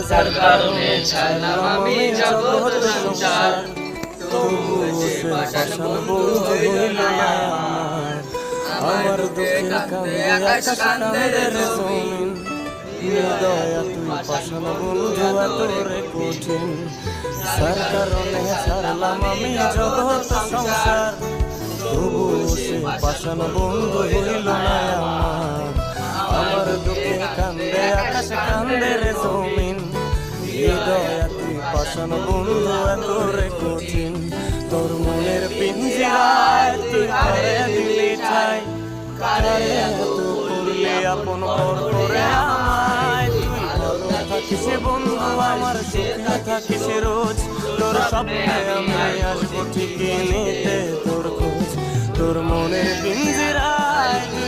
যার কারণে ছাড়লাম আমি জগৎ সংসার, তবু সে পাষাণ বন্ধু হইল না আমার। আমার দুঃখে কান্দে আকাশ কান্দে রে জমিন, দয়া তুই পাষাণ বন্ধু এত রে কঠিন। যার কারণে ছাড়লাম আমি জগৎ সংসার, তবু সে পাষাণ বন্ধু হইল না আমার। আমার দুঃখে কান্দে আকাশ কান্দে রে জমিন, দয়া তুই পাষাণ বন্ধু এত রে কঠিন। তোর মনের পিঞ্জিরায় তুই করে দিলি ঠাই, কারে এত করলি আপন পর করে আমায়। তুই ভালো থাকিস বন্ধু আমার, সুখে থাকিস রোজ, তোর স্বপ্নে আমি আসবো ঠিকই নিতে তোর খোঁজ। তোর মনের পিঞ্জিরায়